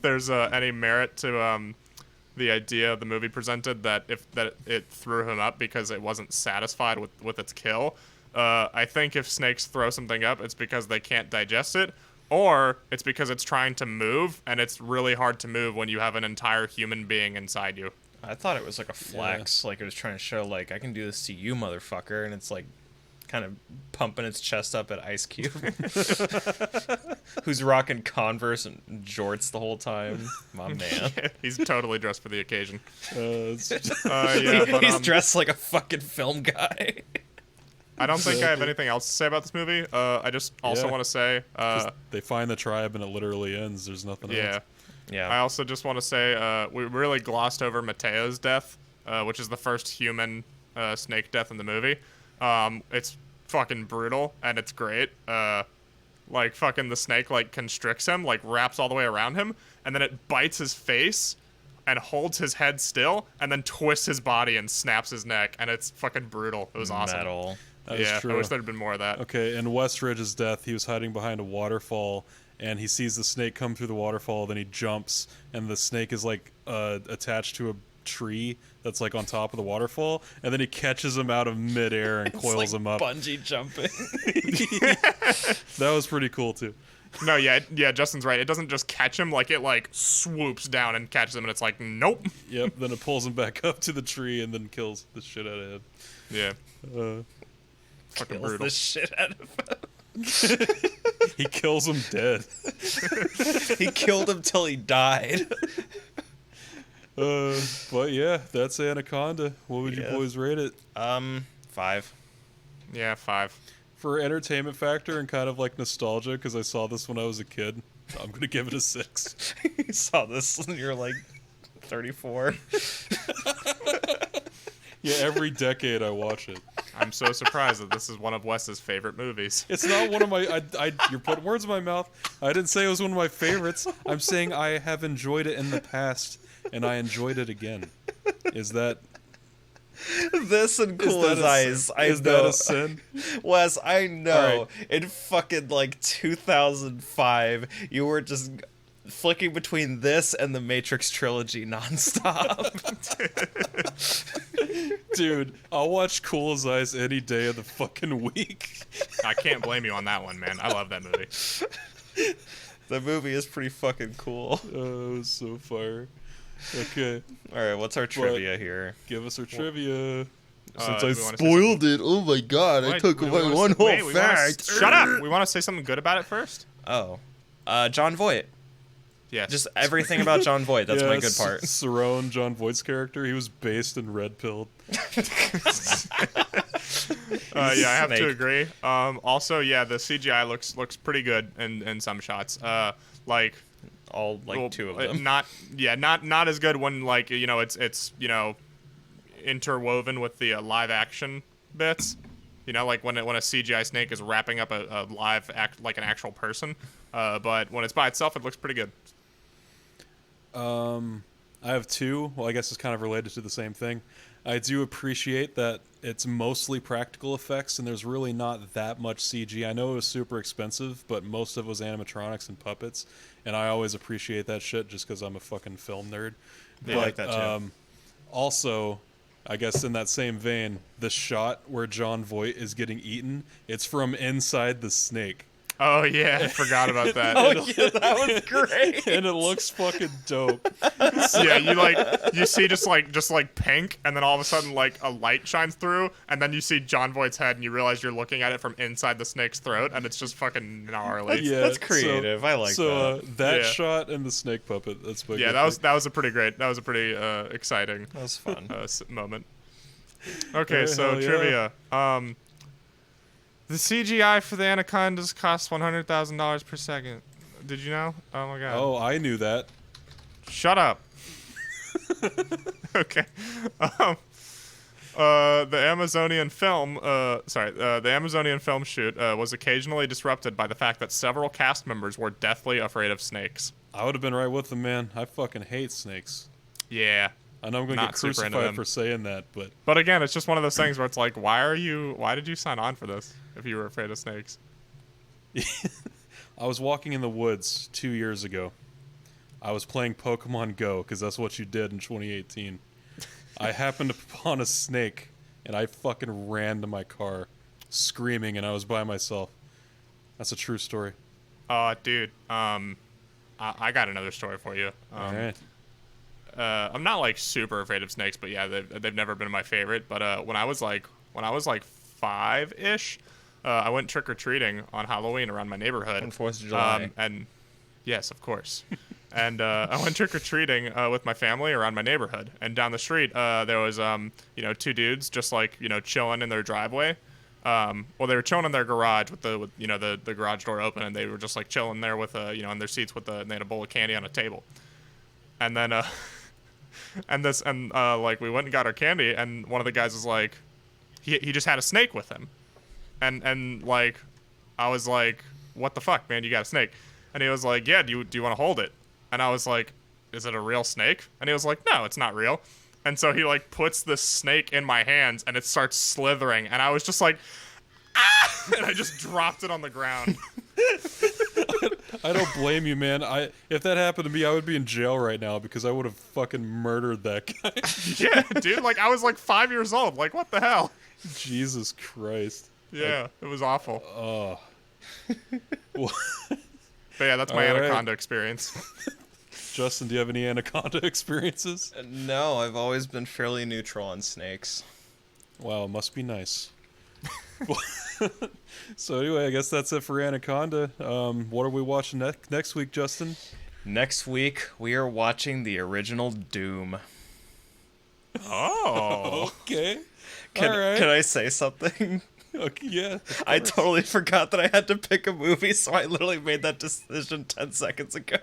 there's any merit to the idea the movie presented that it threw him up because it wasn't satisfied with its kill. I think if snakes throw something up, it's because they can't digest it, or it's because it's trying to move, and it's really hard to move when you have an entire human being inside you. I thought it was like a flex, like it was trying to show like, I can do this to you, motherfucker, and it's like kind of pumping its chest up at Ice Cube, who's rocking Converse and jorts the whole time. My man. He's totally dressed for the occasion. It's Yeah, but, He's dressed like a fucking film guy. I don't think I have anything else to say about this movie. I just also Yeah. want to say, they find the tribe and it literally ends. There's nothing yeah. else. Yeah. I also just want to say we really glossed over Mateo's death, which is the first human snake death in the movie. It's fucking brutal and it's great. Like fucking the snake like constricts him, like wraps all the way around him, and then it bites his face and holds his head still, and then twists his body and snaps his neck, and it's fucking brutal. It was awesome. Metal. That is Yeah, true. I wish there'd been more of that. Okay, in Westridge's death, he was hiding behind a waterfall, and he sees the snake come through the waterfall. Then he jumps, and the snake is like attached to a tree that's like on top of the waterfall, and then he catches him out of midair and coils It's like him up. bungee jumping. That was pretty cool too. No, yeah, Justin's right. It doesn't just catch him, like it like swoops down and catches him, and it's like, nope. Yep. Then it pulls him back up to the tree and then kills the shit out of him. Yeah, fucking Kills brutal. the shit out of him. He kills him dead. He killed him till he died. But yeah, that's Anaconda. What would you Yeah. boys rate it? 5. Yeah, 5. For entertainment factor and kind of like nostalgia, because I saw this when I was a kid, I'm gonna give it a 6. You saw this when you were like 34. Yeah, every decade I watch it. I'm so surprised that this is one of Wes's favorite movies. It's not one of my. You're putting words in my mouth. I didn't say it was one of my favorites. I'm saying I have enjoyed it in the past, and I enjoyed it again. Is that? This and Cool that as a Ice. sin? I Is know. that a sin? Wes, I know. All right. In fucking like 2005, you were just flicking between this and the Matrix trilogy nonstop. Dude, I'll watch Cool as Ice any day of the fucking week. I can't blame you on that one, man. I love that movie. The movie is pretty fucking cool. Oh, it was so fire. Okay, All right, what's our trivia here? give us our trivia. Since do I we wanna say spoiled it, oh my god, I Wait, took we away wanna one say- whole wait, we wanna fact. shut up! We want to say something good about it first? Oh. John Voight. Yes. Just everything about John Voight. That's my good part. Cerrone, John Voight's character, he was based in Red Pilled. yeah, I have to Snake. agree. Also, yeah, the CGI looks pretty good in some shots. Like All like well, two of them. not as good when like it's interwoven with the live action bits. You know, like when a CGI snake is wrapping up a live act like an actual person. But when it's by itself, it looks pretty good. I have two. Well, I guess it's kind of related to the same thing. I do appreciate that it's mostly practical effects, and there's really not that much CG. I know it was super expensive, but most of it was animatronics and puppets, and I always appreciate that shit just because I'm a fucking film nerd. Yeah, I like that too. Also, I guess in that same vein, the shot where John Voight is getting eaten, it's from inside the snake. Oh yeah, I forgot about that. Oh yeah, that was great. And it looks fucking dope. So, yeah, you see just like pink, and then all of a sudden like a light shines through, and then you see John Voight's head, and you realize you're looking at it from inside the snake's throat, and it's just fucking gnarly. Yeah, That's creative. I like that. So that Yeah. shot and the snake puppet. That's what. Yeah, that was a pretty exciting That was fun. moment. Okay, Yeah, so hell yeah. trivia. The CGI for the Anacondas costs $100,000 per second. Did you know? Oh my god. Oh, I knew that. Shut up. Okay. The Amazonian film, the Amazonian film shoot was occasionally disrupted by the fact that several cast members were deathly afraid of snakes. I would have been right with them, man. I fucking hate snakes. Yeah. I know I'm gonna Not get super into crucified them. for saying that, but But again, it's just one of those things where it's like, why did you sign on for this if you were afraid of snakes? I was walking in the woods 2 years ago. I was playing Pokemon Go because that's what you did in 2018. I happened upon a snake, and I fucking ran to my car, screaming, and I was by myself. That's a true story. Dude, I got another story for you. All right. I'm not like super afraid of snakes, but yeah, they've never been my favorite. But when I was like 5-ish, I went trick or treating on Halloween around my neighborhood. On 4th of July. And yes, of course. And I went trick or treating with my family around my neighborhood. And down the street, there was two dudes just like chilling in their driveway. Well, they were chilling in their garage with the garage door open, and they were just like chilling there with in their seats and they had a bowl of candy on a table. And then like we went and got our candy, and one of the guys was like, he just had a snake with him, and like I was like, what the fuck, man, you got a snake? And he was like, yeah, do you want to hold it? And I was like, is it a real snake? And he was like, no, it's not real. And so he like puts the snake in my hands, and it starts slithering, and I was just like, ah! And I just dropped it on the ground. I don't blame you, man. If that happened to me, I would be in jail right now because I would have fucking murdered that guy. Yeah, dude, like I was like 5 years old. Like, what the hell? Jesus Christ. Yeah, it was awful. Oh. But yeah, that's my All right. Anaconda experience. Justin, do you have any Anaconda experiences? No, I've always been fairly neutral on snakes. Wow, it must be nice. So anyway, I guess that's it for Anaconda. What are we watching next week, Justin? Next week, we are watching the original Doom. Oh. Okay. Can, All right. can I say something? Okay, yeah. I totally forgot that I had to pick a movie, so I literally made that decision 10 seconds ago.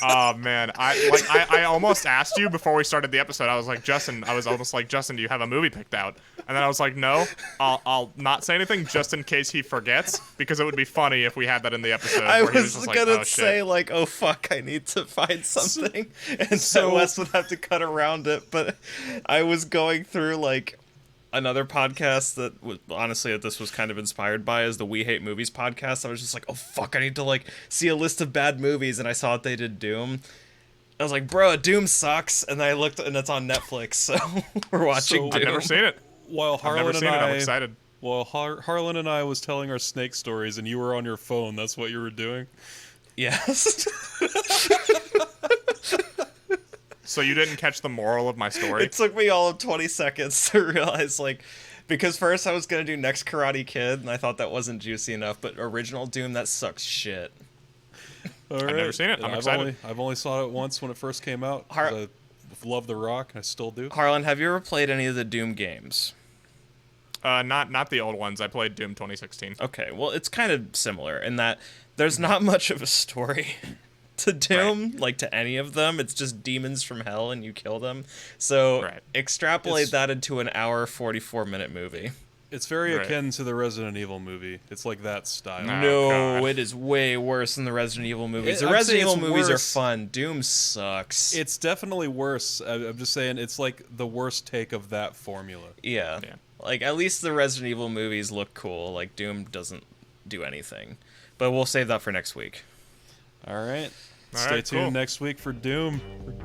Oh man, I almost asked you before we started the episode. I was almost like, Justin, do you have a movie picked out? And then I was like, no, I'll not say anything just in case he forgets, because it would be funny if we had that in the episode. I where he was just gonna like, oh, say shit. like, oh fuck, I need to find something, and so- so Wes would have to cut around it. But I was going through like another podcast that was, honestly, that this was kind of inspired by, is the We Hate Movies podcast. I was just like, oh fuck, I need to like see a list of bad movies, and I saw that they did Doom. I was like, bro, Doom sucks, and I looked, and it's on Netflix, so we're watching Doom. I've never seen it. While I've never Harlan seen and it. I'm I, excited. while Harlan and I was telling our snake stories, and you were on your phone, that's what you were doing. Yes. So you didn't catch the moral of my story? It took me all of 20 seconds to realize, like, because first I was gonna do Next Karate Kid, and I thought that wasn't juicy enough, but original Doom, that sucks shit. All right. never seen it. I'm excited. I've only saw it once when it first came out. 'Cause I love The Rock. I still do. Harlan, have you ever played any of the Doom games? Not the old ones. I played Doom 2016. Okay, well, it's kind of similar in that there's not much of a story to Doom, like to any of them. It's just demons from hell and you kill them. So Right. extrapolate It's- that into an hour, 44-minute movie. It's very Right. akin to the Resident Evil movie. It's like that style. Nah. No, God. it is way worse than the Resident Evil movies. The I'd Resident say Evil it's movies worse. are fun. Doom sucks. It's definitely worse. I'm just saying it's like the worst take of that formula. Yeah. Yeah. Like, at least the Resident Evil movies look cool. Like, Doom doesn't do anything. But we'll save that for next week. All right. All Stay right, tuned cool. next week for Doom.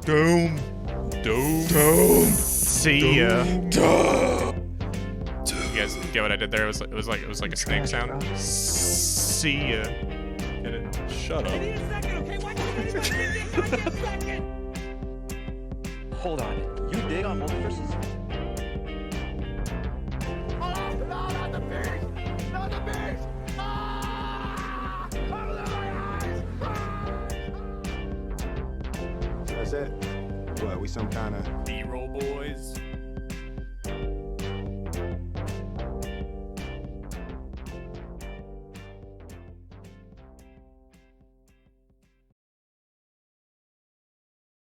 Doom. Doom. See ya. You guys get what I did there? It was like a snake sound. See ya. Get it? Shut up. Hold on. You dig on multiverses? Oh, no, not the beast! Not the beast! Ah! Cover my eyes! So that's it. What, we some kind of B-roll boys.